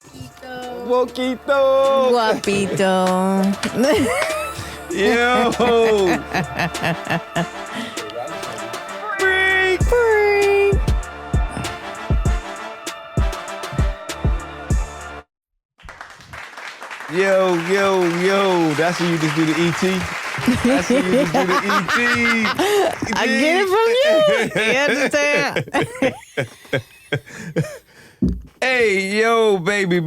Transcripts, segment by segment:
Poquito. Guapito. Yo. Freak. Freak. Yo. That's when you just do the ET. That's when you just do the ET. I get it from you. You understand? Hey, yo, baby.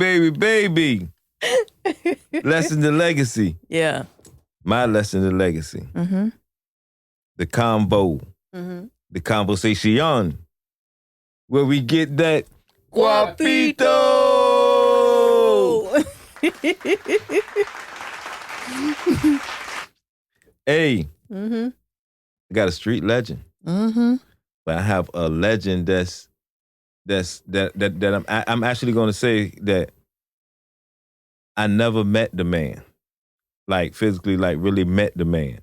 Lesson to legacy. Yeah. My lesson to legacy. Mm-hmm. The Convo. Mm-hmm. The conversation. Where we get that guapito. Hey. Mm-hmm. I got a street legend. Mm-hmm. But I have a legend that I'm actually going to say that I never met the man, like physically, like really met the man,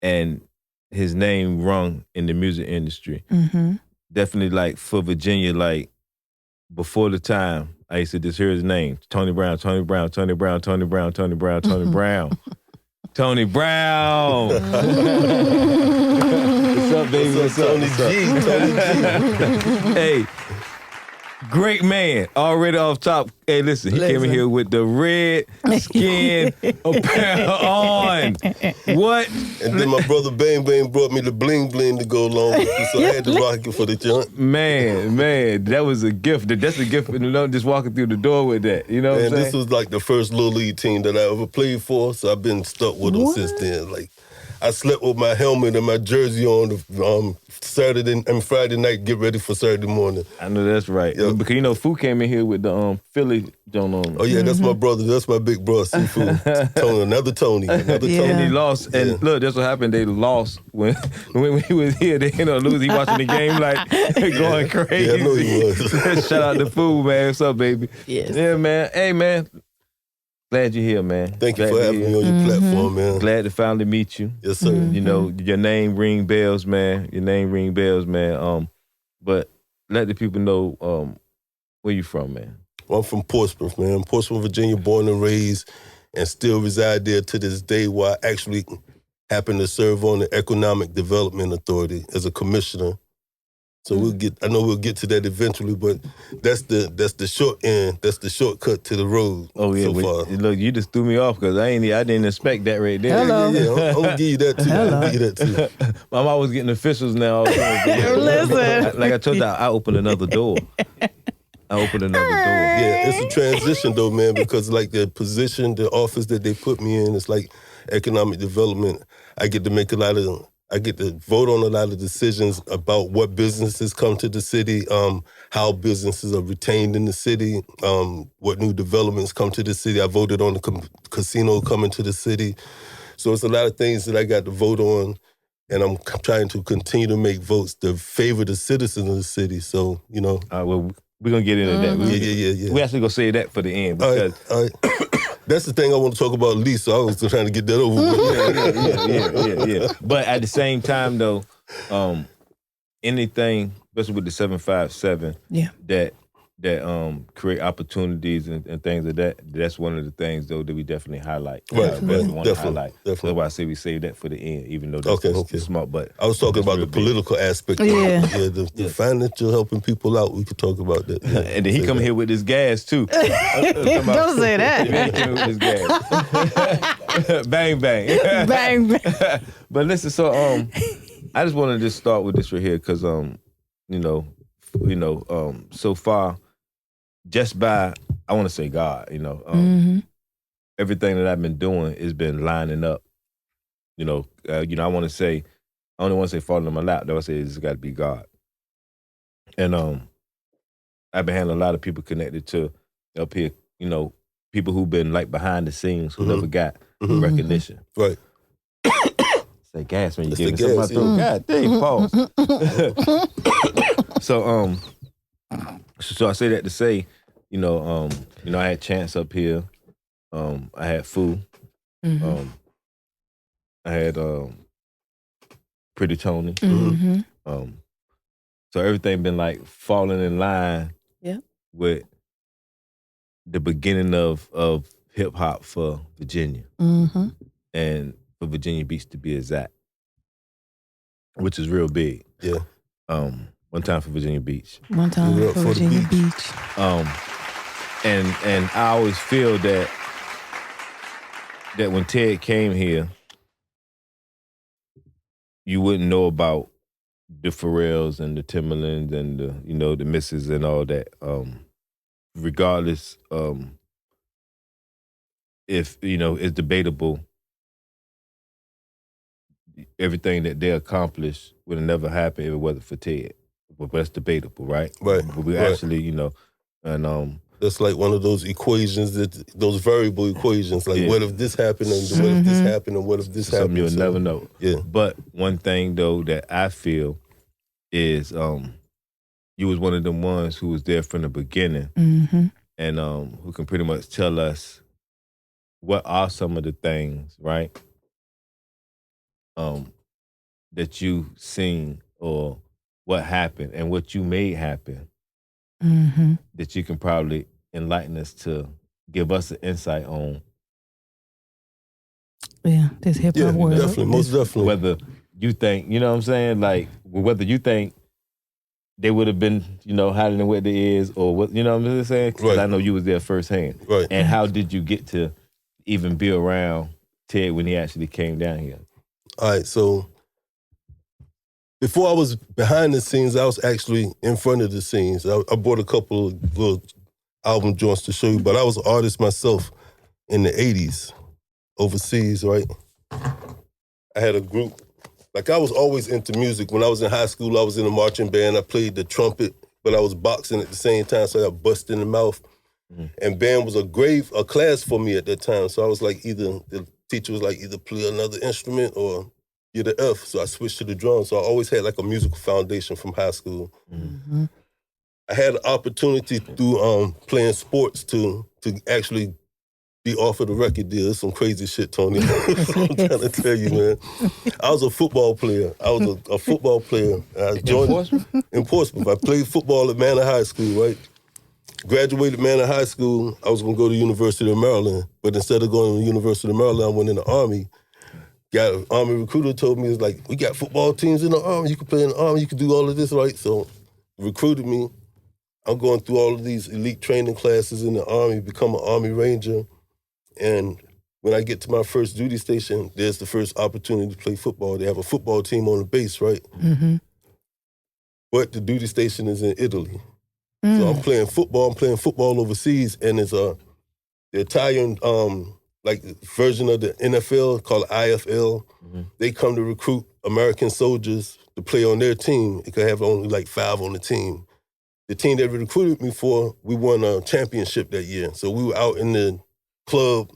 and his name rung in the music industry. Definitely, like for Virginia, like before the time, I used to just hear his name: Tony Brown. Tony Brown. What's up, baby? What's up, Tony G? Hey, great man. Already off top. Hey, listen, he came in here with the red skin apparel on. What? And then my brother Bang Bang brought me the bling bling to go along with it, so I had to rock it for the joint. Man, that was a gift. That's a gift, just walking through the door with that. You know what I'm saying? This was like the first Little League team that I ever played for, so I've been stuck with them since then. Like, I slept with my helmet and my jersey on Saturday and Friday night, get ready for Saturday morning. I know that's right. Yep. Because Fu came in here with the Philly joint on. Oh yeah, that's my brother. That's my big bro, Seafood. Tony, another Tony. And he lost. And look, that's what happened. They lost when he was here. They lose. He watching the game like going crazy. Yeah, I know he was. Shout out to Fu, man. What's up, baby? Yes. Yeah, man. Hey, man. Glad you're here, man. Thank you for having me on your platform, man. Glad to finally meet you. Yes, sir. Your name ring bells, man. But let the people know where you from, man. Well, I'm from Portsmouth, man. Portsmouth, Virginia, born and raised, and still reside there to this day, where I actually happen to serve on the Economic Development Authority as a commissioner. So I know we'll get to that eventually, but that's the short end. That's the shortcut to the road. Oh yeah, so far. Look, you just threw me off because I didn't expect that right there. Hello. Yeah, I'm gonna give you that too. I'm always getting officials now. Listen. Like I told you, I opened another door. Yeah, it's a transition though, man, because like the position, the office that they put me in, it's like economic development. I get to vote on a lot of decisions about what businesses come to the city, how businesses are retained in the city, what new developments come to the city. I voted on the casino coming to the city. So it's a lot of things that I got to vote on, and I'm trying to continue to make votes to favor the citizens of the city. So, Well, we're going to get into that. Yeah. We actually going to say that for the end. Because all right. That's the thing I want to talk about least, so I was trying to get that over with. Yeah. But at the same time, though, anything, especially with the 757, that create opportunities and things of that, that's one of the things, though, that we definitely highlight. Right, definitely. That's why I say we save that for the end, even though that's smart. But I was talking about the political aspect. The financial helping people out, we could talk about that. Yeah, and then he come here with his gas, too. Don't say that. He came with his gas. Bang, bang. Bang, bang. But listen, so I just want to just start with this right here, because, so far, just by, I want to say God, everything that I've been doing has been lining up. I want to say, I only want to say falling on my lap, though I say it's got to be God. And I've been having a lot of people connected to up here, people who've been like behind the scenes who never got recognition. Right. Say gas when you give me something. God dang, pause. So I say that to say, I had Chance up here. I had Fu. I had Pretty Tony. So everything been like falling in line with the beginning of hip hop for Virginia, and for Virginia Beach to be exact, which is real big. Yeah. One time for Virginia Beach. One time Give it up for for the Virginia beach. Beach. And I always feel that when Ted came here, you wouldn't know about the Pharrells and the Timbalands and the the Misses and all that. Regardless, if it's debatable, everything that they accomplished would have never happened if it wasn't for Ted. But that's debatable, right? Right. But we actually, and that's like one of those equations, those variable equations. Like, what if this happened, and what if this happened, and what if this happened? Something you'll never know. Yeah. But one thing though that I feel is, you was one of them ones who was there from the beginning, and who can pretty much tell us what are some of the things, right? That you seen, or what happened and what you made happen, that you can probably enlighten us to give us an insight on. Yeah, this hip hop world. Definitely, most definitely. Whether you think, you know what I'm saying, like whether you think they would have been, hotter than what they is, or what, you know what I'm saying? Because I know you was there firsthand. Right. And how did you get to even be around Ted when he actually came down here? All right, so before I was behind the scenes, I was actually in front of the scenes. I bought a couple of little album joints to show you, but I was an artist myself in the 80s, overseas, right? I had a group. Like, I was always into music. When I was in high school, I was in a marching band. I played the trumpet, but I was boxing at the same time, so I got busted in the mouth. And band was a class for me at that time. So I was like, the teacher was like, either play another instrument or you're the F. So I switched to the drums. So I always had like a musical foundation from high school. I had an opportunity through playing sports to actually be offered a record deal. It's some crazy shit, Tony. I'm trying to tell you, man. I was a football player. I was a football player. I joined in Portsmouth. I played football at Manor High School, right? Graduated Manor High School. I was going to go to the University of Maryland, but instead of going to the University of Maryland, I went in the Army. Got an Army recruiter, told me, it's like, we got football teams in the Army. You can play in the Army. You can do all of this, right? So recruited me. I'm going through all of these elite training classes in the Army, become an Army Ranger. And when I get to my first duty station, there's the first opportunity to play football. They have a football team on the base, right? But the duty station is in Italy. So I'm playing football overseas, and it's the Italian version of the NFL called IFL. They come to recruit American soldiers to play on their team. It could have only like 5 on the team. The team that recruited me for, we won a championship that year. So we were out in the club,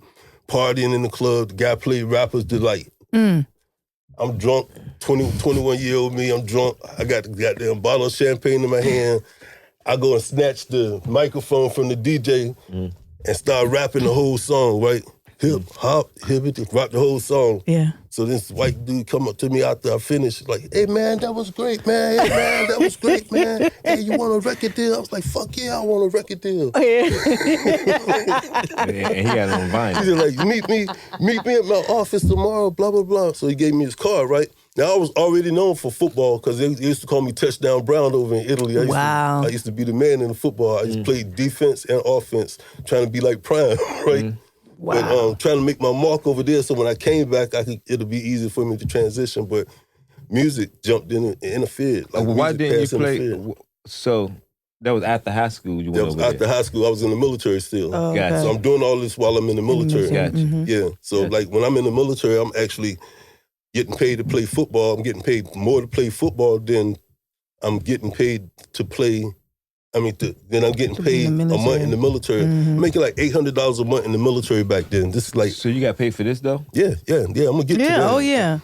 partying in the club. The guy played Rappers Delight. I'm drunk, 21-year-old me, I'm drunk. I got the goddamn bottle of champagne in my hand. I go and snatch the microphone from the DJ and start rapping the whole song, right? Hip, hop, hippity, rock the whole song. Yeah. So this white dude come up to me after I finished, like, hey, man, that was great, man. Hey, man, that was great, man. Hey, you want a record deal? I was like, fuck yeah, I want a record deal. Oh, yeah. And he got on Vine. He said, like, meet me at my office tomorrow, blah, blah, blah. So he gave me his card, right? Now, I was already known for football because they used to call me Touchdown Brown over in Italy. I used to be the man in the football. I used to play defense and offense, trying to be like Prime, right? Wow. But trying to make my mark over there so when I came back, it'll be easy for me to transition. But music jumped in and interfered. Like, why didn't you play? Interfered. So that was after high school. That was after high school. I was in the military still. Oh, okay. So I'm doing all this while I'm in the military. Gotcha. Yeah. So like when I'm in the military, I'm actually getting paid to play football. I'm getting paid more to play football than I'm getting paid to play. Then I'm getting paid a month in the military. I'm making like $800 a month in the military back then. This is like. So you got paid for this though? Yeah. I'm gonna get to that. Oh yeah.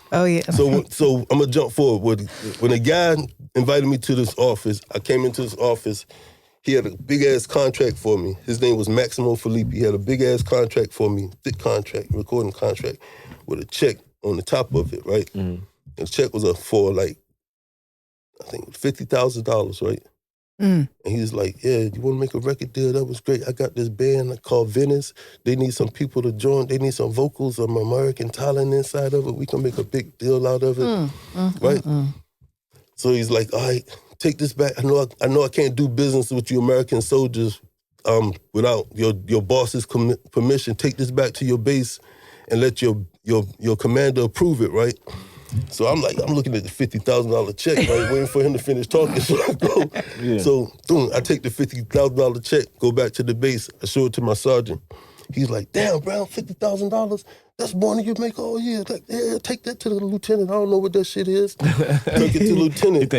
So I'm gonna jump forward. When a guy invited me to this office, I came into this office. He had a big ass contract for me. His name was Maximo Filippi. He had a big ass contract for me, thick contract, recording contract, with a check on the top of it, right? And the check was for like, I think $50,000, right? And he was like, yeah, you want to make a record deal? That was great. I got this band called Venice. They need some people to join. They need some vocals, some American talent inside of it. We can make a big deal out of it, right? So he's like, all right, take this back. I know I can't do business with you American soldiers without your boss's permission. Take this back to your base and let your commander approve it, right? So I'm looking at the $50,000 check, right, waiting for him to finish talking. So I go. Yeah. So boom, I take the $50,000 check, go back to the base. I show it to my sergeant. He's like, damn, Brown, $50,000? That's more than you make all year. Like, yeah, take that to the lieutenant. I don't know what that shit is. Took it to lieutenant.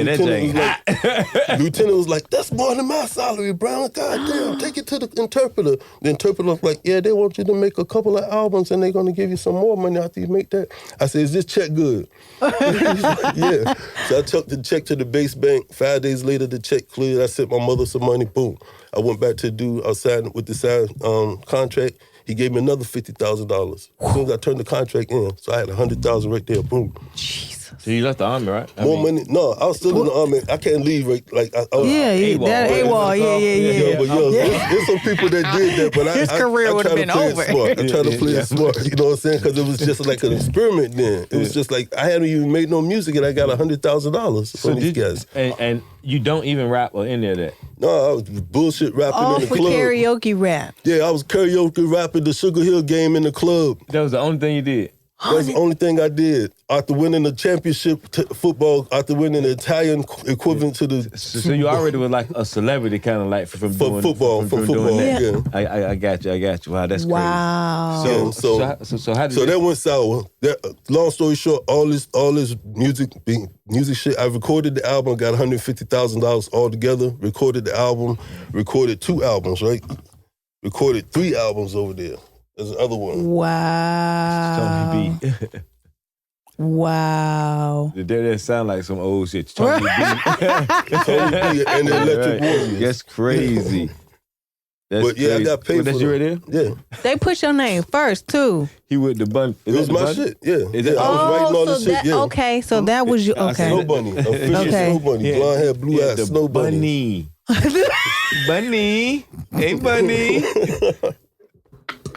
Lieutenant was like, that's more than my salary, Brown. God damn, take it to the interpreter. The interpreter was like, yeah, they want you to make a couple of albums and they're going to give you some more money after you make that. I said, is this check good? He's like, yeah. So I took the check to the base bank. 5 days later, the check cleared. I sent my mother some money. Boom. I went back to do, I was signed with the signed contract. He gave me another $50,000. As soon as I turned the contract in, so I had $100,000 right there. Boom. Jesus. So you left the army, right? Money. No, I was still in the army. I can't leave. Right, like I was. Yeah, AWOL. Yeah. But there's some people that did that. But his career would have been over. I try to play it smart. You know what I'm saying? Because it was just like an experiment. Then it was just like I hadn't even made no music, and I got $100,000 from these guys. And you don't even rap or any of that. No, I was bullshit rapping in the club. Karaoke rap. Yeah, I was karaoke rapping the Sugar Hill game in the club. That was the only thing you did? That was the only thing I did. After winning the championship football, after winning the Italian equivalent to the... So you already were like a celebrity kind of like from doing football. That. Yeah. I got you. Wow, that's crazy. Wow. So how did that went sour. Long story short, all this music shit, I recorded the album, got $150,000 all together, recorded the album, recorded 2 albums, right? Recorded 3 albums over there. There's another one. Wow. Tony B. Wow. That sound like some old shit. Tony B. Tony B and the Electric Warriors. That's crazy. But yeah, I got paid for that. You right there? Yeah. They put your name first, too. He with the bun. It was my shit, yeah. I was writing all this shit, yeah. Okay, so that was you, okay. Snow Bunny, official Snow Bunny, blonde hair, blue eyes, Snow Bunny. Bunny. Hey, Bunny.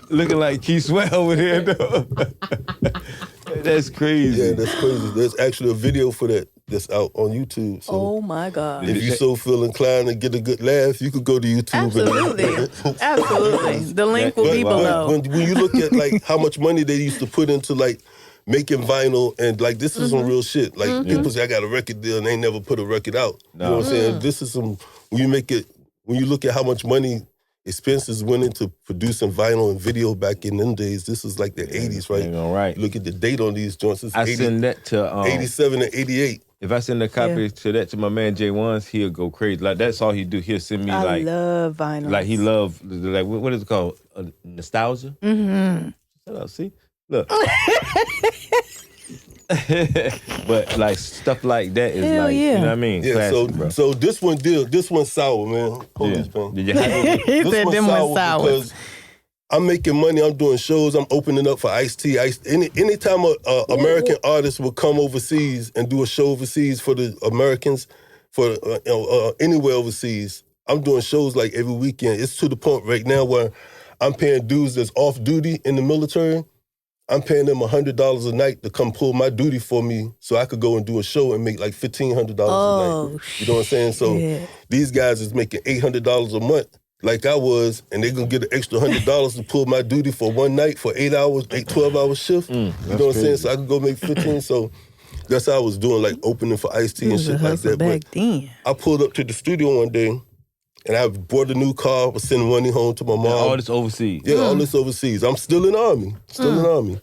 Looking like Keith Sweat over there, though. That's crazy. Yeah, that's crazy. There's actually a video for that that's out on YouTube. So oh, my God. If you so feel inclined to get a good laugh, you could go to YouTube. Absolutely. The link will be below. When you look at like how much money they used to put into like making vinyl and like this is some real shit. Like people say I got a record deal and they never put a record out. No. You know what I'm saying? This is some, when you look at how much money expenses went into producing vinyl and video back in them days. This was like the 80s, right? Right. Look at the date on these joints. It's send that to 87 and 88. If I send a copy to that to my man J1s, he'll go crazy. Like that's all he do. He'll send me I love vinyl. Like he love like what is it called? Nostalgia. Shut up. See, look. But like stuff like that is hell like you know what I mean. Yeah. Classic, so this one's sour, man. He said them one's sour because I'm making money. I'm doing shows. I'm opening up for Ice-T. Anytime a American artist will come overseas and do a show overseas for the Americans, for anywhere overseas, I'm doing shows like every weekend. It's to the point right now where I'm paying dudes that's off duty in the military. I'm paying them $100 a night to come pull my duty for me so I could go and do a show and make like $1,500 a night. You know what I'm saying? So these guys is making $800 a month like I was, and they're going to get an extra $100 to pull my duty for one night for 8 hours, 12-hour shift. You know what I'm saying? So I could go make 15. So that's how I was doing, like opening for Ice-T and shit like that. Back then. I pulled up to the studio one day, and I bought a new car, was sending money home to my mom. And all this overseas. Yeah, all this overseas. I'm still in the Army.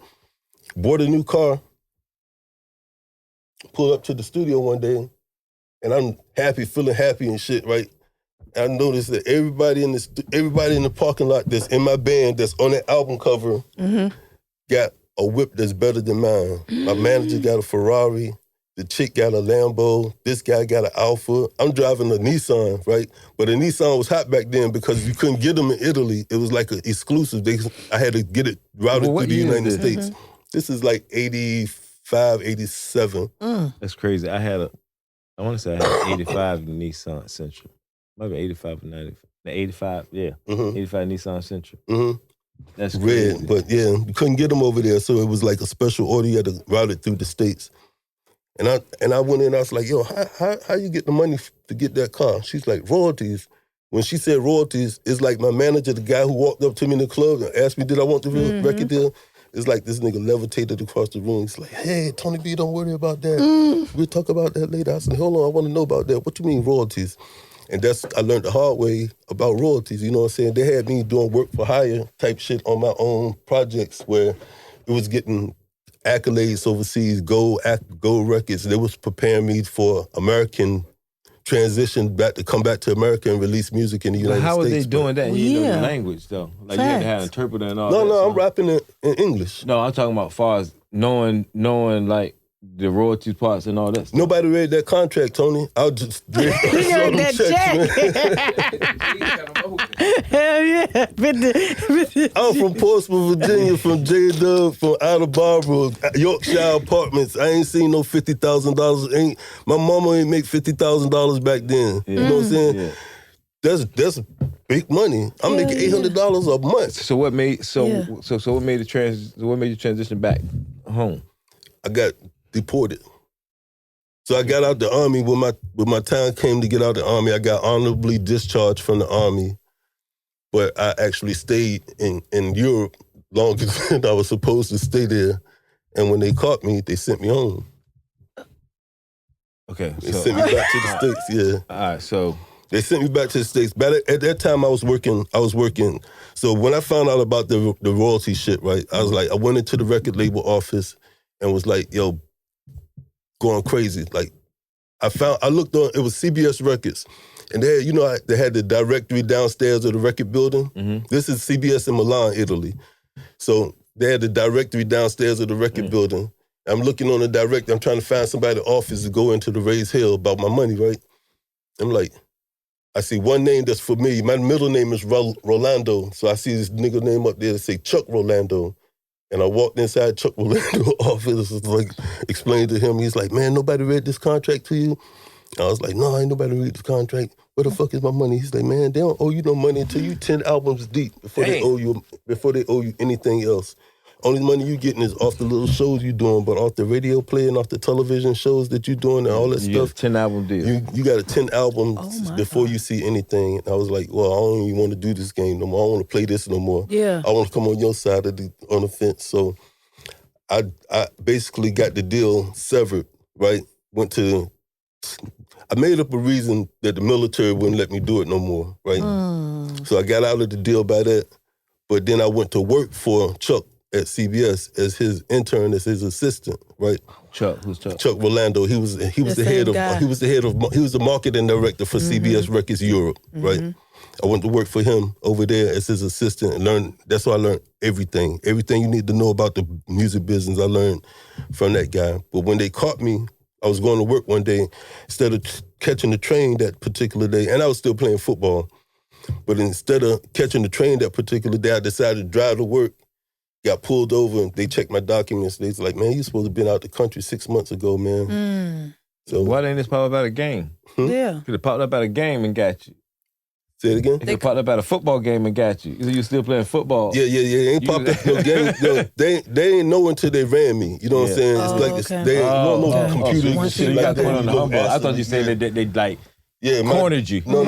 Bought a new car. Pulled up to the studio one day, and I'm happy, feeling happy and shit, right? I noticed that everybody in the parking lot that's in my band that's on that album cover got a whip that's better than mine. My manager got a Ferrari. The chick got a Lambo. This guy got an Alfa. I'm driving a Nissan, right? But the Nissan was hot back then because you couldn't get them in Italy. It was like an exclusive. I had to get it routed through the United States. This is like 85, 87. That's crazy. I want to say I had an 85 Nissan Sentra. Maybe 85 or 90. The 85, yeah. 85 Nissan Sentra. That's red, crazy. but yeah, you couldn't get them over there, so it was like a special order. You had to route it through the states. And I went in, I was like, yo, how you get the money to get that car? She's like, royalties. When she said royalties, it's like my manager, the guy who walked up to me in the club and asked me, did I want the record deal? It's like this nigga levitated across the room. He's like, hey, Tony B, don't worry about that. We'll talk about that later. I said, hold on, I want to know about that. What you mean royalties? And I learned the hard way about royalties, you know what I'm saying? They had me doing work for hire type shit on my own projects where it was getting accolades overseas, gold records. They was preparing me for American transition to come back to America and release music in the United States. How are they doing that? You know the language, though. Like, you had to have an interpreter and all that. No, I'm rapping in English. No, I'm talking about as far as knowing like, the royalties parts and all that stuff. Nobody read that contract, Tony. I'll just read that check. Hell yeah. I'm from Portsmouth, Virginia, from J-Dub, from Outer Barbara, Yorkshire Apartments. I ain't seen no $50,000. My mama ain't make $50,000 back then. You know what I'm saying? Yeah. That's big money. I'm making $800 a month. So what made what made you transition back home? I got deported. So I got out the Army when my time came to get out the Army. I got honorably discharged from the Army, but I actually stayed in Europe longer than I was supposed to stay there. And when they caught me, they sent me home. Okay. They sent me back to the States, yeah. All right, so they sent me back to the States. But at that time, I was working. So when I found out about the royalty shit, right, I was like, I went into the record label office and was like, yo, going crazy. Like, I looked on, it was CBS Records. And they had, they had the directory downstairs of the record building. This is CBS in Milan, Italy. So they had the directory downstairs of the record building. I'm looking on the directory. I'm trying to find somebody in the office to go into the raise hell about my money, right? I'm like, I see one name that's familiar. My middle name is Rolando. So I see this nigga name up there that say Chuck Rolando. And I walked inside Chuck Rolando's office, like, explained to him. He's like, man, nobody read this contract to you? And I was like, no, ain't nobody read this contract. Where the fuck is my money? He's like, man, they don't owe you no money until you 10 albums deep before they owe you anything else. Only money you getting is off the little shows you doing, but off the radio play and off the television shows that you doing and all that you stuff. 10 album deal. You got a 10 albums before you see anything. And I was like, well, I don't even want to do this game no more. I don't want to play this no more. Yeah. I want to come on your side on the fence. So I basically got the deal severed, right? I made up a reason that the military wouldn't let me do it no more, right? So I got out of the deal by that. But then I went to work for Chuck at CBS as his intern, as his assistant, right? Chuck, who's Chuck? Chuck Rolando. He was the marketing director for CBS Records Europe, right? I went to work for him over there as his assistant and learned. That's why I learned everything. Everything you need to know about the music business, I learned from that guy. But when they caught me, I was going to work one day. Instead of catching the train that particular day, and I was still playing football, but instead of catching the train that particular day, I decided to drive to work. Got pulled over, and they checked my documents. They was like, man, you supposed to have been out the country 6 months ago, man. So why didn't this pop up at a game? Yeah. Could have popped up at a game and got you. Say it again? They popped up at a football game and got you. You still playing football. Yeah. Ain't popped up no game. They ain't know until they ran me. You know what I'm saying? It's like they don't know computers and shit you like got that. put on the humble. I thought you said they like cornered you. No.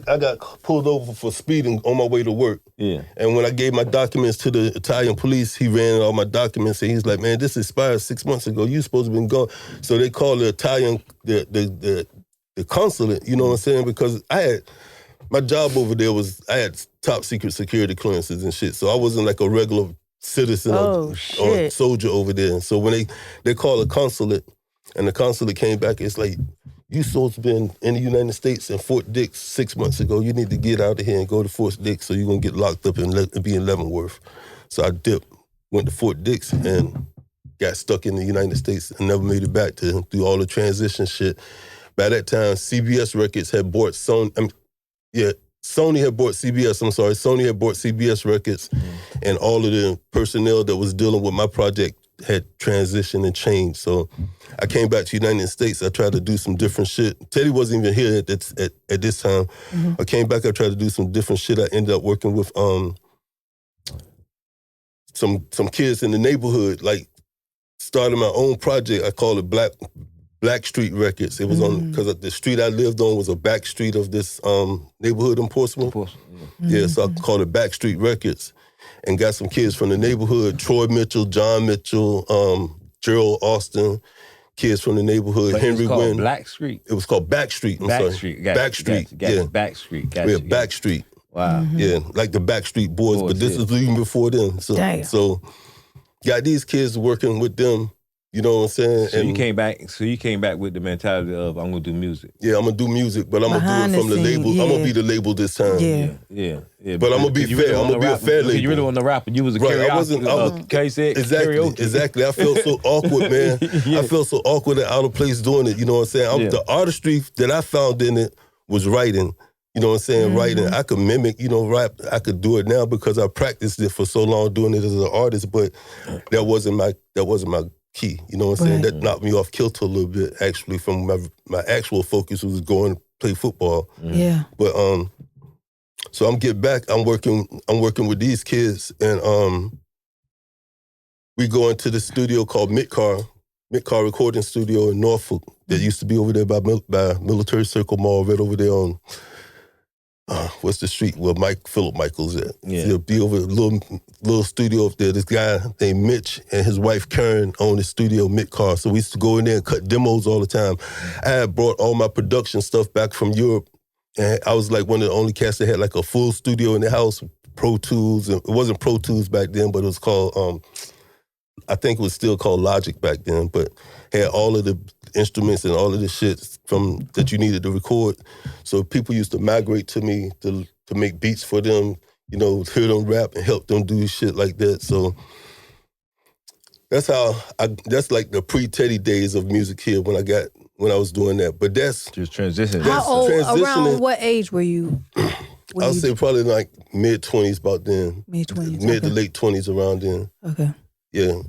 I got pulled over for speeding on my way to work. Yeah. And when I gave my documents to the Italian police, he ran all my documents and he's like, man, this expired 6 months ago. You supposed to have been gone. So they called the Italian, the consulate, you know what I'm saying? Because my job over there I had top secret security clearances and shit. So I wasn't like a regular citizen or soldier over there. And so when they called the consulate and the consulate came back, it's like, you supposed to been in the United States in Fort Dix 6 months ago. You need to get out of here and go to Fort Dix so you're going to get locked up and be in Leavenworth. So I dipped, went to Fort Dix and got stuck in the United States and never made it back to do all the transition shit. By that time, CBS Records had bought Sony. Sony had bought CBS. Sony had bought CBS Records and all of the personnel that was dealing with my project had transitioned and changed. So I came back to the United States. I tried to do some different shit. Teddy wasn't even here at this time. Mm-hmm. I came back. I tried to do some different shit. I ended up working with some kids in the neighborhood, like started my own project. I called it Black Street Records. It was on, because the street I lived on was a back street of this neighborhood in Portsmouth. Yeah, so I called it Back Street Records and got some kids from the neighborhood, Troy Mitchell, John Mitchell, Gerald Austin, kids from the neighborhood, but Henry it was called Wynn. Black Street? It was called Back Street. Back Street. Back Street, yeah. Back Street. Yeah, Back Street. Wow. Yeah, like the Backstreet Boys, but this is even before them. So got these kids working with them, you know what I'm saying? So you came back with the mentality of, I'm gonna do music. Yeah, I'm gonna do music, but I'm gonna do it from the label. Yeah. I'm gonna be the label this time. Yeah. But I'm gonna be fair. I'm gonna be a fair label. You really want to rap, and you was a karaoke. Exactly. I felt so awkward, man. I felt so awkward and out of place doing it. You know what I'm saying? The artistry that I found in it was writing. You know what I'm saying? Writing. I could mimic, rap. I could do it now because I practiced it for so long doing it as an artist, but that wasn't my key. You know what I'm saying? That knocked me off kilter a little bit, actually, from my actual focus was going to play football. Yeah. But so I'm getting back, I'm working with these kids, and we go into the studio called Midcar Recording Studio in Norfolk that used to be over there by Military Circle Mall, right over there on what's the street where Philip Michaels at? Yeah. He'll be over a little studio up there. This guy named Mitch and his wife Karen owned the studio, Midcar. So we used to go in there and cut demos all the time. I had brought all my production stuff back from Europe, and I was like one of the only cats that had like a full studio in the house, Pro Tools. And it wasn't Pro Tools back then, but it was called, I think it was still called Logic back then, but had all of the instruments and all of the shit that you needed to record. So people used to migrate to me to make beats for them, hear them rap and help them do shit like that. So that's like the pre-Teddy days of music here when I was doing that. But that's just transitioning. How old? Around what age were you? I would say probably like mid-20s about then. Mid-20s. Mid to late 20s around then. Okay. Yeah.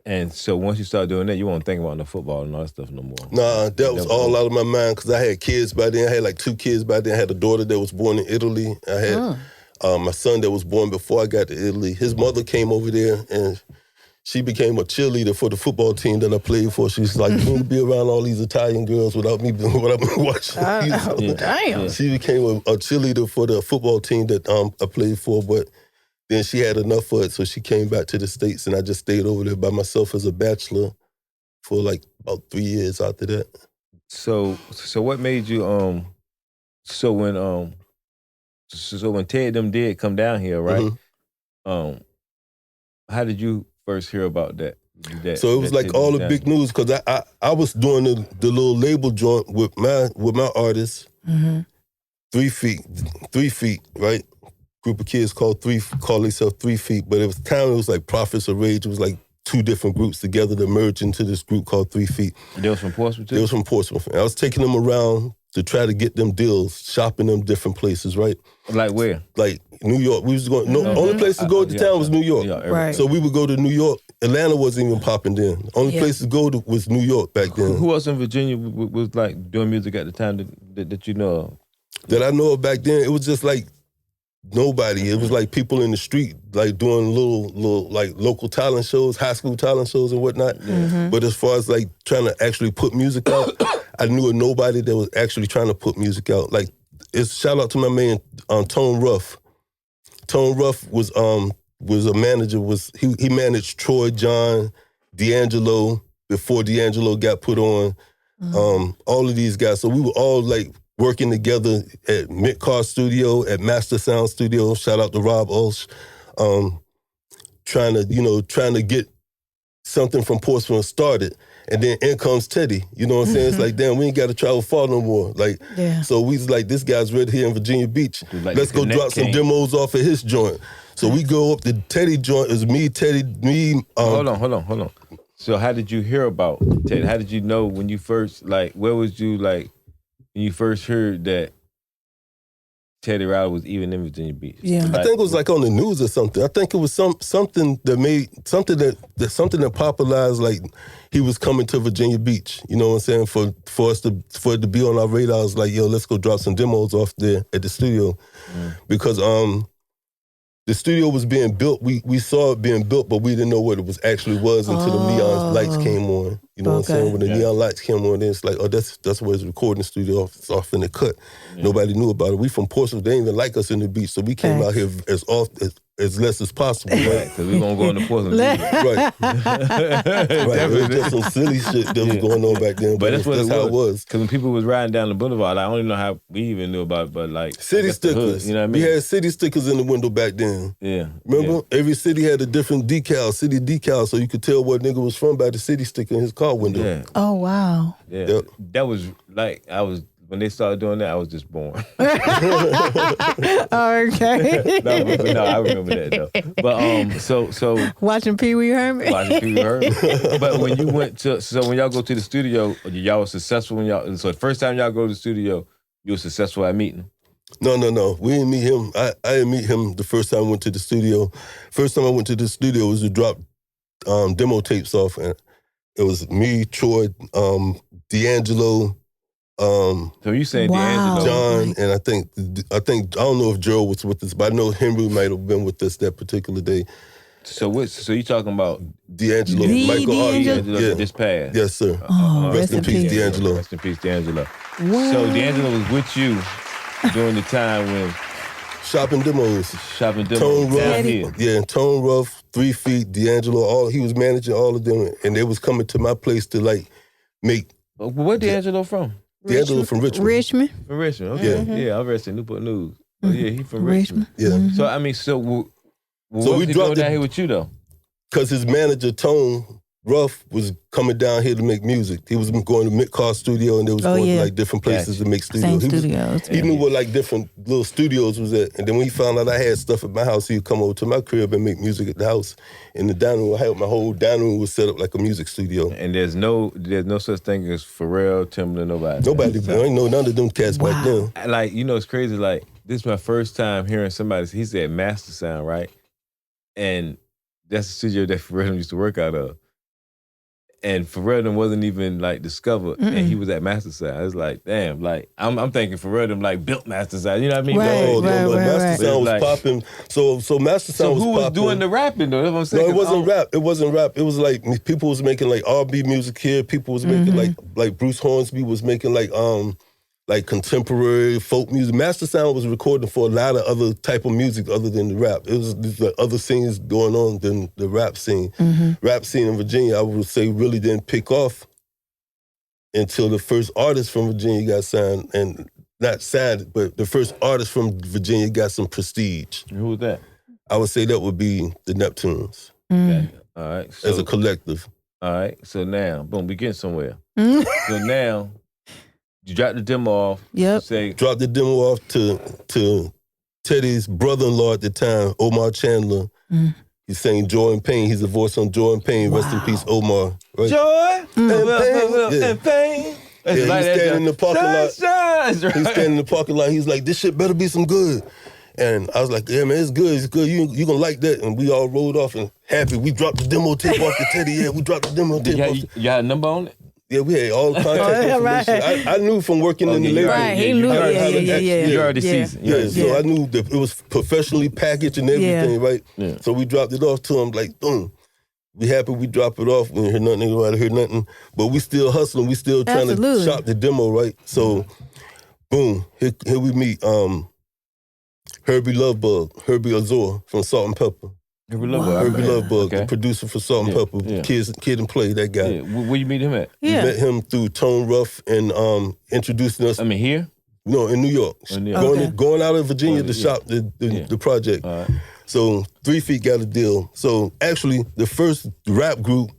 And so once you start doing that, you won't think about the football and all that stuff no more. Nah, that was all out of my mind because I had kids by then. I had like 2 kids by then. I had a daughter that was born in Italy. I had my son that was born before I got to Italy. His mother came over there and she became a cheerleader for the football team that I played for. She's like, you need to be around all these Italian girls without me watching. Damn. She became a cheerleader for the football team that I played for, but then she had enough for it, so she came back to the States, and I just stayed over there by myself as a bachelor for like about 3 years after that. So what made you so when Ted them did come down here, right? Mm-hmm. How did you first hear about that? So it was like all the big news because I was doing the little label joint with my artists, 3 feet, right? Group of kids called themselves 3 Feet, but it was like Prophets of Rage. It was like 2 different groups together to merge into this group called 3 Feet. They was from Portsmouth too? They was from Portsmouth. And I was taking them around to try to get them deals, shopping them different places, right? Like where? Like New York. We was going. Only place to go to town was New York. Right. So we would go to New York. Atlanta wasn't even popping then. Only place to go to was New York back then. Who else in Virginia was like doing music at the time that you know of? That I know of back then, it was just like nobody. It was like people in the street, like doing little like local talent shows, high school talent shows and whatnot. But as far as like trying to actually put music out, I knew of nobody that was actually trying to put music out. Like, shout out to my man Tone Ruff. Tone Ruff was a manager. He managed Troy, John, D'Angelo before D'Angelo got put on. All of these guys. So we were all like working together at Midcar Studio, at Master Sound Studio. Shout out to Rob Ulsh. Trying to get something from Portsmouth started. And then in comes Teddy. You know what I'm saying? It's like, damn, we ain't got to travel far no more. Like, so we was like, this guy's right here in Virginia Beach. Like let's go drop some demos off of his joint. So we go up to Teddy joint. It's me, Teddy, me. Hold on. So how did you hear about Teddy? How did you know when you first, like, where was you, like, when you first heard that Teddy Riley was even in Virginia Beach. Yeah. I think it was like on the news or something. I think it was something that popularized, like he was coming to Virginia Beach. You know what I'm saying? For it to be on our radars, like, yo, let's go drop some demos off there at the studio. Because the studio was being built. We saw it being built, but we didn't know what it was actually was until the neon lights came on. You know what I'm saying? When the neon lights came on, then it's like, oh, that's where it's recording studio off in the cut. Nobody knew about it. We from Portsmouth. They didn't even like us in the beach, so we came out here as less as possible. Right? Because we gonna go into Portsmouth. Right. It was just some silly shit that was going on back then. But that's how it was. Because when people was riding down the boulevard, I don't even know how we even knew about it, but like city stickers. Hood, you know what I mean? We had city stickers in the window back then. Yeah. Remember? Every city had a different city decal, so you could tell what nigga was from by the city sticker in his car window. Yeah. Oh, wow. Yeah. Yep. That was like, when they started doing that, I was just born. Okay. No, I remember that though. But so watching Pee Wee Herman. Watching Pee Wee Herman. But when you went to, so when y'all go to the studio, y'all were successful so the first time y'all go to the studio, you were successful at meeting him? No. We didn't meet him. I didn't meet him the first time I went to the studio. First time I went to the studio was to drop demo tapes off, and it was me, Troy, D'Angelo. So you saying D'Angelo, John, and I think I don't know if Gerald was with us, but I know Henry might have been with us that particular day. So you talking about D'Angelo, Michael D'Angelo this past? Yes, sir. Rest in peace, D'Angelo. Rest in peace, D'Angelo. Wow. So D'Angelo was with you during the time when shopping demos. Tone Rough, yeah, Tone Rough, 3 Feet, D'Angelo. He was managing all of them, and they was coming to my place to like make. Where D'Angelo from? D'Angelo from Richmond. From Richmond, okay. Yeah, I read in Newport News. Oh, yeah, he from Richmond. Yeah. So, I mean, what we was he dropped doing down here with you, though? Because his manager, Tone Rough, was coming down here to make music. He was going to Mid-Car Studio, and they was going to like different places to make studios. He knew what like different little studios was at. And then when he found out I had stuff at my house, he'd come over to my crib and make music at the house. In the dining room, my whole dining room was set up like a music studio. And there's no such thing as Pharrell, Timbaland, nobody. Nobody. I ain't know none of them cats back then. Like, you know, it's crazy. Like, this is my first time hearing somebody, he said Master Sound, right? And that's the studio that Pharrell used to work out of. And Pharrell wasn't even like discovered, and he was at Master Sound. It's like, damn, like I'm thinking Pharrell like built Master Sound. You know what I mean? No, Master Sound was popping. So Master Sound was popping. So who was doing the rapping though? That's what I'm saying. No, it wasn't rap. It wasn't rap. It was like people was making like R&B music here. People was making like Bruce Hornsby was making like contemporary folk music. Master Sound was recording for a lot of other type of music other than the rap. It was like other scenes going on than the rap scene. Rap scene in Virginia, I would say, really didn't pick off until the first artist from Virginia got signed, and not signed, but the first artist from Virginia got some prestige. And who was that? I would say that would be the Neptunes. Okay. All right. So, as a collective. All right. So now, boom, we getting somewhere. So now, you dropped the demo off. Yep. Dropped the demo off to Teddy's brother-in-law at the time, Omar Chandler. He sang Joy and Pain. He's the voice on Joy and Pain. Rest in peace, Omar. Right? Joy and Pain. Yeah, he was standing in the parking lot. He was standing in the parking lot. He's like, this shit better be some good. And I was like, yeah, man, it's good. It's good. You gonna like that. And we all rolled off and happy. We dropped the demo tape off to Teddy. Yeah, we dropped the demo tape off. You had a number on it? Yeah, we had all contact information. I knew from working in the label. Right, he knew. You already seasoned. Yeah, so I knew that it was professionally packaged and everything, right? Yeah. So we dropped it off to him like, boom. We happy we drop it off. We didn't hear nothing, nobody heard nothing. But we still hustling. We still trying to shop the demo, right? So, boom, here we meet Herbie Azor from Salt and Pepper. Herbie Lovebug, the producer for Salt and Pepper, Kid and Play, that guy. Yeah. Where you meet him at? We met him through Tone Rough and introducing us. I mean, here? No, in New York. Going out of Virginia to shop the project. All right. So 3 Feet got a deal. So actually, the first rap group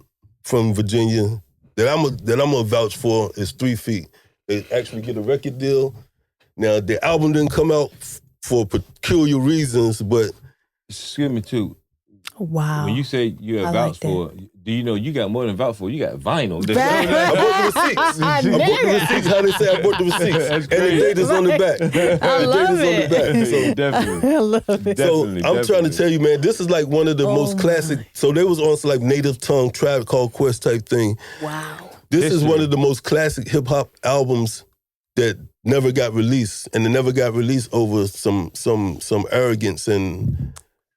from Virginia that I'm gonna vouch for is 3 Feet. They actually get a record deal. Now the album didn't come out for peculiar reasons, but excuse me too. Wow. When you say you have vouched for, Do you know you got more than vouch for? You got vinyl. I bought the receipts. I bought the receipts. How they say I bought the receipts. And the date is on the back. I love it. So, Definitely. I love it. So I'm trying to tell you, man, this is like one of the most classic. So they was on some like Native Tongue, Tribe Called Quest type thing. Wow. This is one of the most classic hip hop albums that never got released, and it never got released over some arrogance and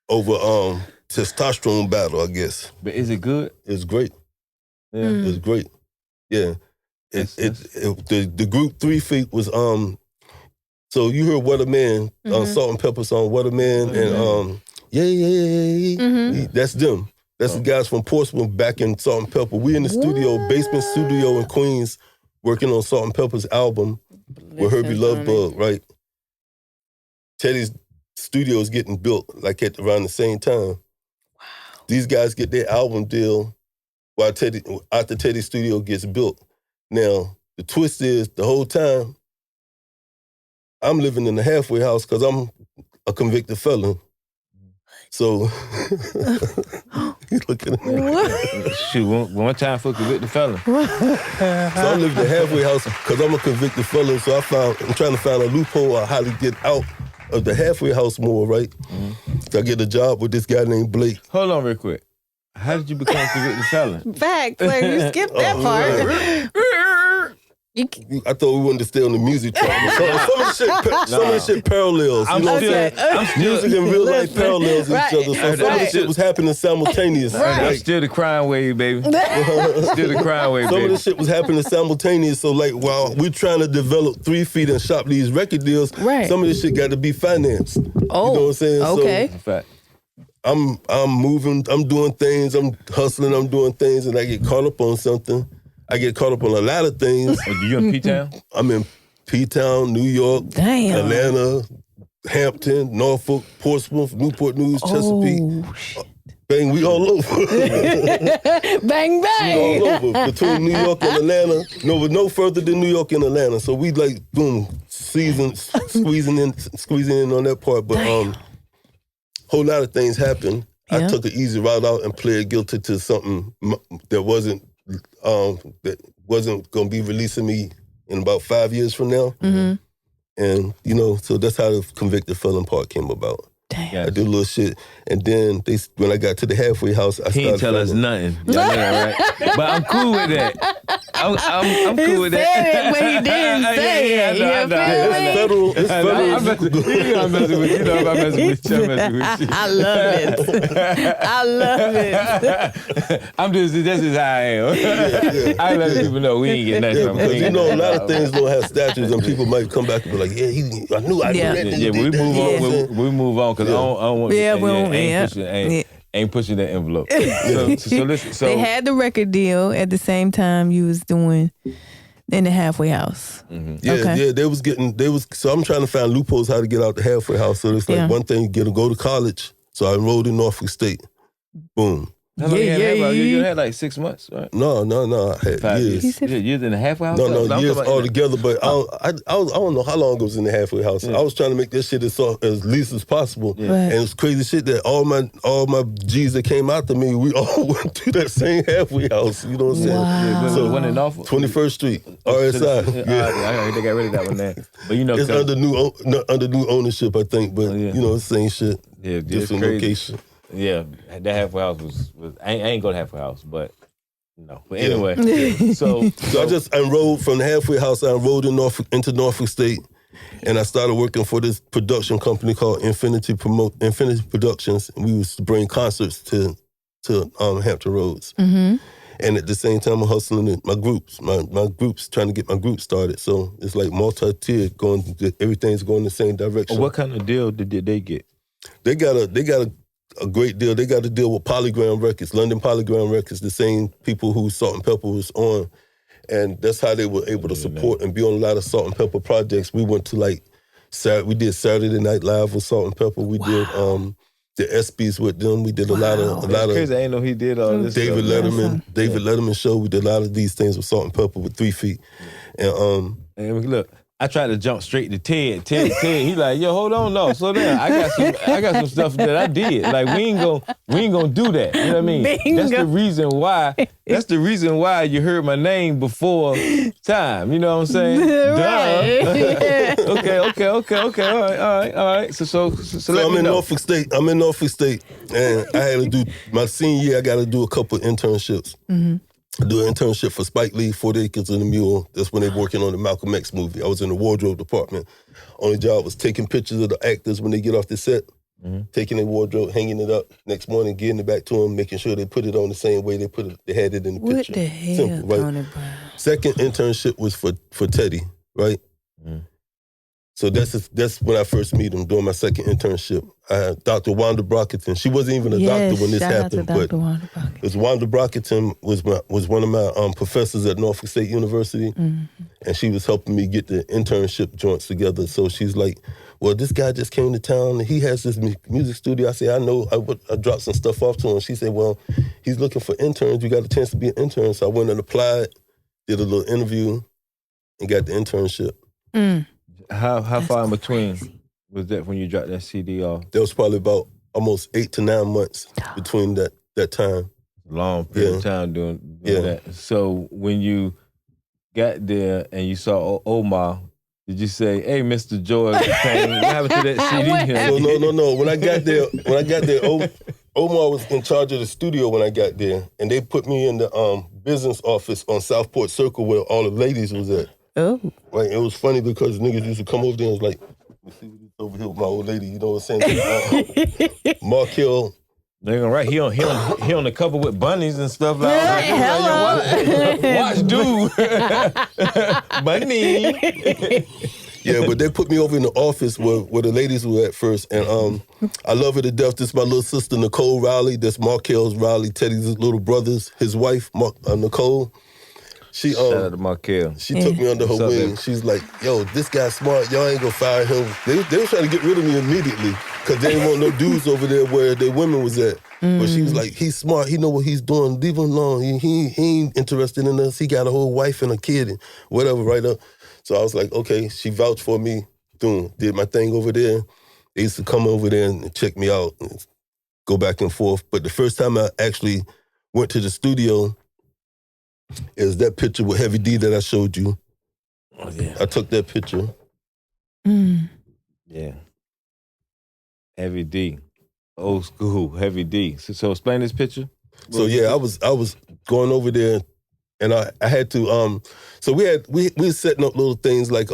over testosterone battle, I guess. But is it good? It's great. Yeah. It's great. Yeah. The group 3 Feet was so you heard What a Man, Salt and Pepper song, What a Man, and that's them. That's the guys from Portsmouth back in Salt and Pepper. We in the studio, basement studio in Queens, working on Salt and Pepper's album with Herbie Lovebug, right? Teddy's studio is getting built like at around the same time. Wow. These guys get their album deal while after Teddy's studio gets built. Now, the twist is the whole time I'm living in the halfway house because I'm a convicted felon. So he's looking at me. Shoot, one time for convicted felon. So I'm living in the halfway house because I'm a convicted felon. So I'm trying to find a loophole on how to get out of the halfway house more, right? So I get a job with this guy named Blake. Hold on real quick. How did you become a convicted felon? Fact, like you skipped that part. I thought we wanted to stay on the music track. Some of the shit parallels. You know what I'm saying? Music and real life parallels each other. So some of the shit was happening simultaneous. I'm still the crime wave, baby. Still the crime wave, baby. Some of the shit was happening simultaneous. So like while we're trying to develop 3 Feet and shop these record deals, some of this shit got to be financed. Oh, you know what I'm saying? okay. So I'm moving, I'm doing things, I'm hustling, I'm doing things, and I get caught up on something. I get caught up on a lot of things. You in P-Town? I'm in P-Town, New York, Atlanta, Hampton, Norfolk, Portsmouth, Newport News, Chesapeake. Bang, we all over. Bang, bang. We all over. Between New York and Atlanta, no further than New York and Atlanta. So we like, boom, squeezing in on that part. But whole lot of things happened. I took an easy route out and pled guilty to something that wasn't going to be releasing me in about 5 years from now. Mm-hmm. And, you know, so that's how the convicted felon part came about. Damn. I did a little shit. And then when I got to the halfway house, I started... He didn't tell us nothing. Y'all know that, right? But I'm cool with that. I'm cool with that. He said it, but he didn't say it. It's federal. I'm messing with you. You know I'm messing with you. I love it. I love it. This is how I am. I let people know we ain't getting nothing from him. Because you know a lot of things don't have statutes and people might come back and be like, I knew I did that. Yeah, we move on because I don't want ain't pushing that envelope. So listen. So they had the record deal at the same time you was doing in the halfway house. Mm-hmm. Yeah, so I'm trying to find loopholes how to get out the halfway house. So it's like one thing, go to college. So I enrolled in Norfolk State. Boom. How long you had like 6 months, right? No. I had 5 years. Years in the halfway house? No, years altogether. But I don't know how long I was in the halfway house. I was trying to make this shit as least as possible. Yeah. And it's crazy shit that all my G's that came after me, we all went through that same halfway house. You know what I'm saying? Wow. So one in Norfolk? 21st Street, RSI. They got rid of that one there. But you know, it's under new ownership, I think. But you know, it's the same shit. Yeah, different location. Yeah, that halfway house was I ain't go to halfway house, but no. But anyway, so I just enrolled from the halfway house. I enrolled into Norfolk State, and I started working for this production company called Infinity Productions. And we used to bring concerts to Hampton Roads. Mm-hmm. And at the same time, I'm hustling my groups, trying to get my group started. So it's like multi-tiered, everything's going the same direction. What kind of deal did they get? They got a great deal. They got a deal with Polygram Records, London Polygram Records, the same people who Salt and Pepper was on. And that's how they were able to support and be on a lot of Salt and Pepper projects. We went to we did Saturday Night Live with Salt and Pepper. We did the ESPYs with them. We did a lot of crazy. I didn't know he did all this. David Letterman show. We did a lot of these things with Salt and Pepper with 3 Feet. And look, I tried to jump straight to Ted. Ted, he like, yo, hold on, no, slow down. I got some stuff that I did. Like we ain't gonna do that. You know what I mean? Bingo. That's the reason why. That's the reason why you heard my name before time. You know what I'm saying? Right. Duh. Okay. All right. So let me know. Norfolk State. I'm in Norfolk State, and I had to do my senior year. I got to do a couple internships. Mm-hmm. I do an internship for Spike Lee, 40 Acres and a Mule. That's when they working on the Malcolm X movie. I was in the wardrobe department. Only job was taking pictures of the actors when they get off the set, taking their wardrobe, hanging it up. Next morning, getting it back to them, making sure they put it on the same way they had it in the picture. What the hell, Simple, right? Tony Brown? Second internship was for Teddy, right? So that's when I first meet him, doing my second internship. Dr. Wanda Brockington. She wasn't even a doctor when this happened, but it was Wanda Brockington was one of my professors at Norfolk State University, and she was helping me get the internship joints together. So she's like, well, this guy just came to town, and he has this music studio. I said, I know. I dropped some stuff off to him. She said, well, he's looking for interns. You got a chance to be an intern. So I went and applied, did a little interview, and got the internship. How That's far in between was that when you dropped that CD off? There was probably about almost 8 to 9 months between that time. Long period of time doing that. So when you got there and you saw Omar, did you say, "Hey, Mr. George Payne, what happened to that CD?" No. When I got there, Omar was in charge of the studio when I got there, and they put me in the business office on Southport Circle where all the ladies was at. Oh. Right, it was funny because niggas used to come over there and was like, "Let me see what's over here with my old lady," you know what I'm saying? Mark Hill. They're right. He on the cover with bunnies and stuff like that. Watch dude. Bunny. Yeah, but they put me over in the office where the ladies were at first, and I love her to death. This is my little sister, Nicole Riley. That's Markel's Riley, Teddy's little brother's, his wife, Nicole. She Shout out to Markel. She took me under her wing. She's like, yo, this guy's smart. Y'all ain't gonna fire him. They was trying to get rid of me immediately because they didn't want no dudes over there where their women was at. But she was like, he's smart. He know what he's doing. Leave him alone. He ain't interested in us. He got a whole wife and a kid and whatever right up. So I was like, okay. She vouched for me. Did my thing over there. They used to come over there and check me out and go back and forth. But the first time I actually went to the studio, is that picture with Heavy D that I showed you. Oh, yeah. I took that picture. Yeah. Heavy D. Old school, Heavy D. So explain this picture. So yeah, I was going over there and I had to so we were setting up little things like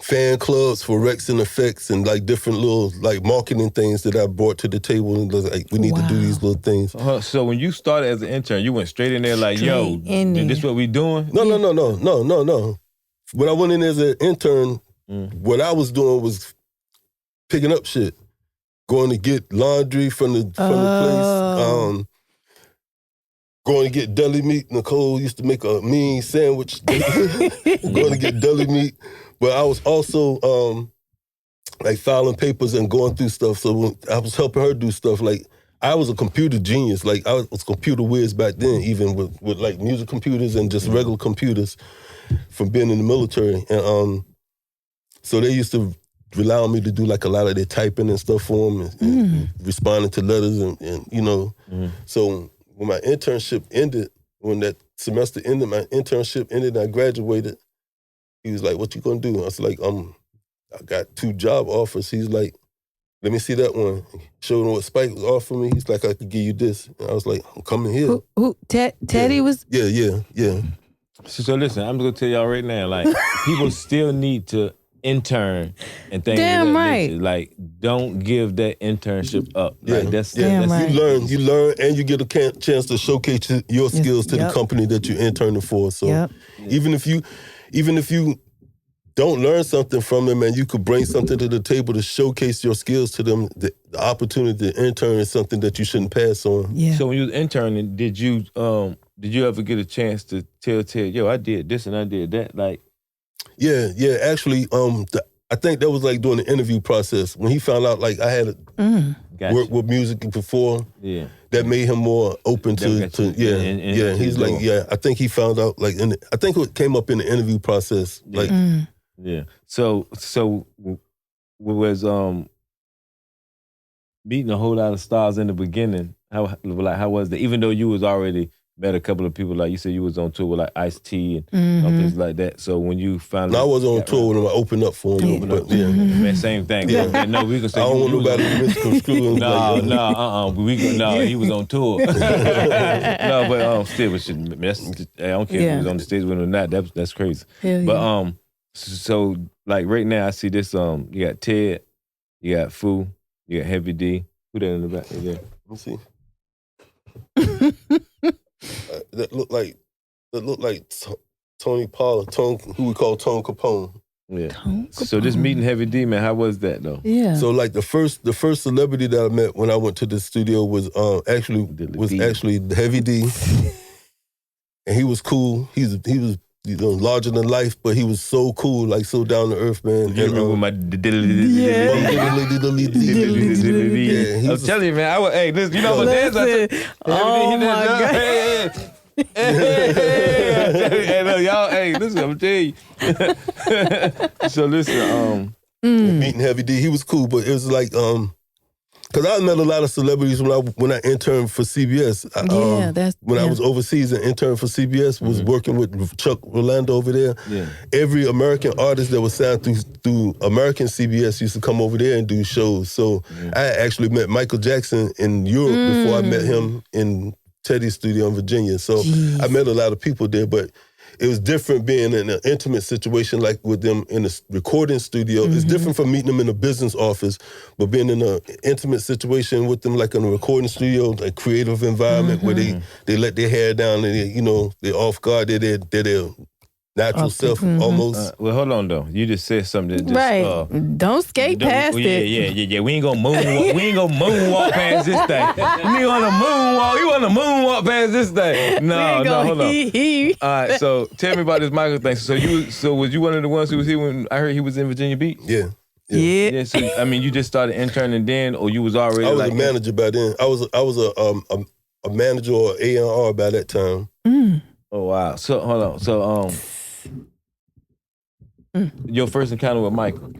fan clubs for Rex and Effects and like different little like marketing things that I brought to the table and like we need to do these little things. So when you started as an intern, you went straight in there like, yo, this what we doing? No. When I went in as an intern, what I was doing was picking up shit, going to get laundry from the place, going to get deli meat. Nicole used to make a mean sandwich. Going to get deli meat. But I was also like filing papers and going through stuff. So when I was helping her do stuff. Like I was a computer genius. Like I was computer whiz back then, even with like music computers and just regular computers from being in the military. And so they used to rely on me to do like a lot of their typing and stuff for them and responding to letters and you know. So when my internship ended, when that semester ended, my internship ended and I graduated, he was like, what you gonna do? I was like, I got 2 job offers. He's like, let me see that one. Showed him what Spike was offering me. He's like, I could give you this. And I was like, I'm coming here. Who Teddy was? Yeah. So listen, I'm gonna tell y'all right now, like, people still need to intern and things. Damn right. Nature. Like, don't give that internship up. Yeah, like, that's right. You learn, and you get a chance to showcase your skills to the company that you're interning for. So even if you don't learn something from them and you could bring something to the table to showcase your skills to them, the opportunity to intern is something that you shouldn't pass on. Yeah. So when you was interning, did you ever get a chance to tell Ted, yo, I did this and I did that? Like, yeah. Actually, I think that was like during the interview process when he found out like I had work with music and perform. Yeah. That made him more open to He's like, I think he found out, like, I think it came up in the interview process. Yeah. Like, yeah. So was meeting a whole lot of stars in the beginning. How was that? Even though you was already met a couple of people, like you said, you was on tour with like Ice-T and things like that. So when you finally, no, I was on tour with him. I opened up for him. But man, same thing. Yeah. No, we can say I don't want nobody to misconstrue him. He was on tour. No, but still, but shit, I don't care if he was on the stage with him or not. That's crazy. Hell but so like right now, I see this. You got Ted, you got Fu, you got Heavy D. Who that in the back? Yeah. Let me see. That look like Tony Pollard, who we call Tone Capone. Yeah. So this meeting Heavy D, man, how was that though? Yeah. So like the first celebrity that I met when I went to the studio was actually Heavy D, and he was cool. He was larger than life, but he was so cool, like so down to earth, man. You remember my I'm telling you, man. Listen, you know what dance I took? Oh my God. Hey, look, y'all. Hey, listen, I'm telling you. So listen, meeting Heavy D, he was cool, but it was like because I met a lot of celebrities when I interned for CBS. When I was overseas and interned for CBS, was working with Chuck Rolando over there. Yeah. Every American artist that was signed through American CBS used to come over there and do shows. So I actually met Michael Jackson in Europe before I met him in Teddy's studio in Virginia. So I met a lot of people there, but it was different being in an intimate situation like with them in a recording studio. It's different from meeting them in a business office, but being in an intimate situation with them like in a recording studio, a creative environment where they let their hair down and they're off guard, they're their natural self almost. Well, hold on though. You just said something that just don't skate past it. Yeah. We ain't gonna moonwalk. We ain't gonna moonwalk past this thing. We want to moonwalk. You want to moonwalk past this thing? No, hold on. All right. So tell me about this Michael thing. So was you one of the ones who was here when I heard he was in Virginia Beach? Yeah. So I mean, you just started interning then, or you was already? I was a manager by then. I was a manager or A&R by that time. Oh wow. So hold on. So your first encounter with Michael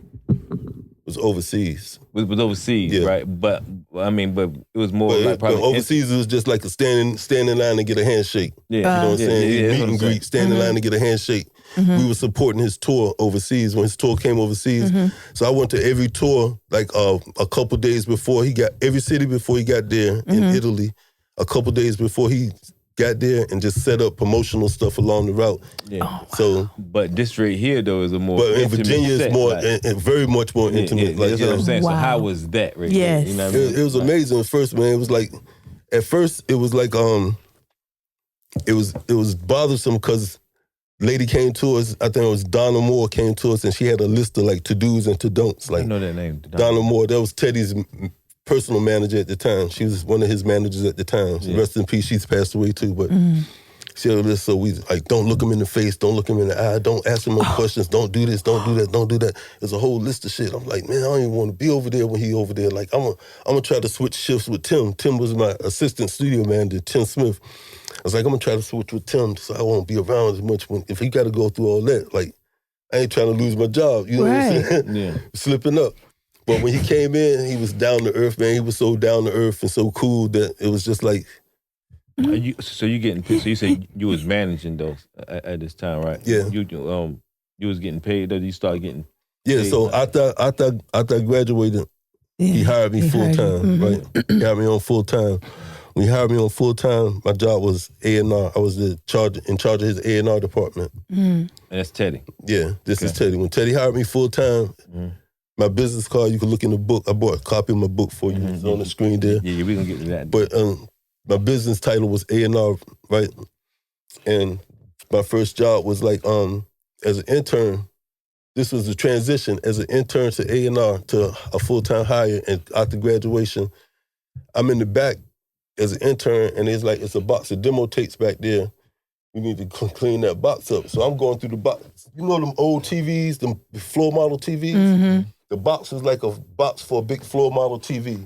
was overseas. Was overseas, right? But it was more like probably overseas. It was just like a stand in line and get a handshake. Yeah, you know what I'm saying? Meet and greet, stand in line and get a handshake. We were supporting his tour overseas when his tour came overseas. So I went to every tour like a couple days before every city before he got there in Italy. A couple days before he got there and just set up promotional stuff along the route. Yeah. But this right here though is a more. But in Virginia, it's more, very much more intimate. That's what I'm saying. Wow. So how was that right there? You know what I mean? It was amazing at first, man. It was like, at first it was like, it was bothersome because lady came to us. I think it was Donna Moore came to us and she had a list of like to-dos and to-don'ts. Like, I know that name. Donna Moore. That was Teddy's personal manager at the time. She was one of his managers at the time. Rest in peace, she's passed away too, but she had a list, so we like, don't look him in the face, don't look him in the eye, don't ask him no questions, don't do this, don't do that, don't do that. There's a whole list of shit. I'm like, man, I don't even want to be over there when he over there. Like, I'm gonna try to switch shifts with Tim. Tim was my assistant studio manager, Tim Smith. I was like, I'm gonna try to switch with Tim so I won't be around as much if he gotta go through all that. Like, I ain't trying to lose my job, you know what I'm saying? Yeah. Slipping up. But when he came in, he was down to earth, man. He was so down to earth and so cool that it was just like. So you said you was managing those at this time, right? Yeah. You was getting paid, though you started getting. Yeah. Paid, so after I graduated, he hired me full time, right? He hired me on full time. When he hired me on full time, my job was A&R. I was in charge of his A&R department. And that's Teddy. Yeah, this is Teddy. When Teddy hired me full time. My business card, you can look in the book. I bought a copy of my book for you. It's on the screen there. Yeah, we can get to that. But my business title was A&R, right? And my first job was like, as an intern, this was the transition as an intern to A&R to a full-time hire. And after graduation, I'm in the back as an intern, and it's a box of demo tapes back there. We need to clean that box up. So I'm going through the box. You know them old TVs, them floor model TVs? The box was like a box for a big floor model TV,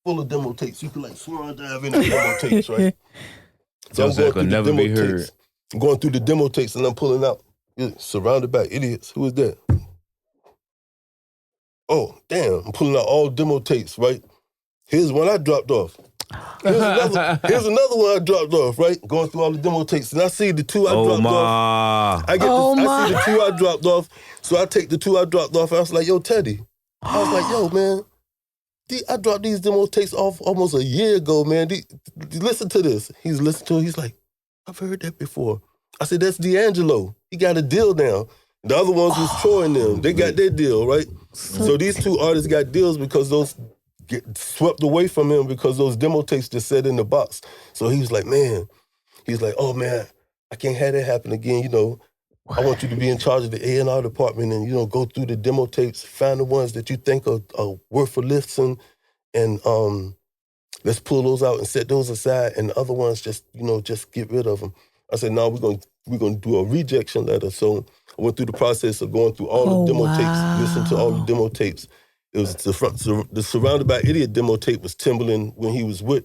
full of demo tapes. You could like swear dive in the demo tapes, right? So Sounds like it'll never be heard. tapes. I'm going through the demo tapes and I'm pulling out. Surrounded by idiots. Who is that? Oh, damn. I'm pulling out all demo tapes, right? Here's one I dropped off. Here's another one I dropped off, right? Going through all the demo tapes. And I see the two I dropped off. I see the two I dropped off. So I take the two I dropped off. I was like, yo, Teddy. I was like, yo, man. I dropped these demo tapes off almost a year ago, man. Listen to this. He's listening to it. He's like, I've heard that before. I said, that's D'Angelo. He got a deal now. The other ones was Troy and them. They got their deal, right? So these two artists got deals because those get swept away from him because those demo tapes just sat in the box. So he was like, man, oh, man, I can't have that happen again. You know, I want you to be in charge of the A&R department and, you know, go through the demo tapes, find the ones that you think are worth a listen, and let's pull those out and set those aside, and the other ones just get rid of them. I said, no, we're gonna do a rejection letter. So I went through the process of going through all the demo tapes, listened to all the demo tapes. It was the Surrounded by Idiot demo tape was Timbaland when he was with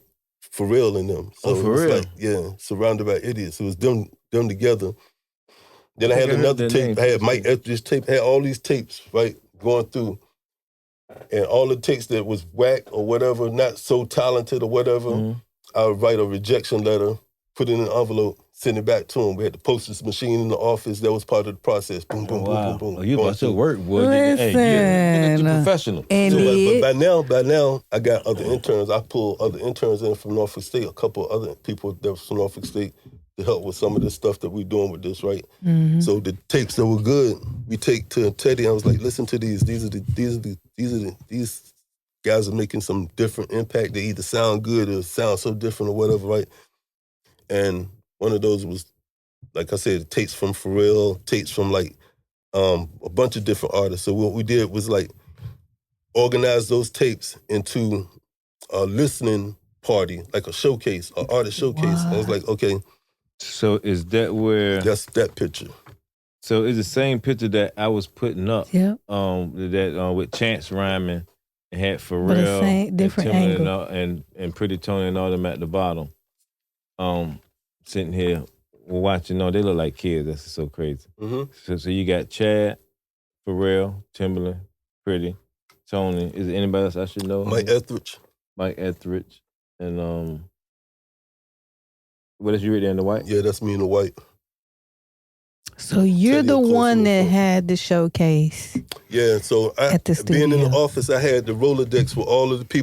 Pharrell and them. So for real? Like, yeah, Surrounded by Idiots. It was them together. Then I had another tape. I had Mike Etheridge tape. I had all these tapes, right, going through. And all the tapes that was whack or whatever, not so talented or whatever, I would write a rejection letter, put it in an envelope, send it back to him. We had the postage machine in the office. That was part of the process. Boom, boom, boom, boom, boom. Oh, you about to work, boy. Listen. Hey, you're professional. And but by now, I got other interns. I pulled other interns in from Norfolk State, a couple other people that was from Norfolk State to help with some of this stuff that we're doing with this, right? So the tapes that were good, we take to Teddy. I was like, listen to these. These guys are making some different impact. They either sound good or sound so different or whatever, right? And one of those was, like I said, tapes from Pharrell, tapes from like a bunch of different artists. So what we did was like organize those tapes into a listening party, like a showcase, an artist showcase. Wow. I was like, okay. So is that where... That's that picture. So it's the same picture that I was putting up. Yeah. With Chance rhyming and had Pharrell, different angle, and Pretty Tony and all them at the bottom. Sitting here watching. They look like kids. That's so crazy. So you got Chad, Pharrell, Timbaland, Pretty, Tony. Is there anybody else I should know? Mike Etheridge. And what else you read there in the white? Yeah, that's me in the white. So you're the one that had the showcase. Yeah, so being in the office, I had the Rolodex with all of the people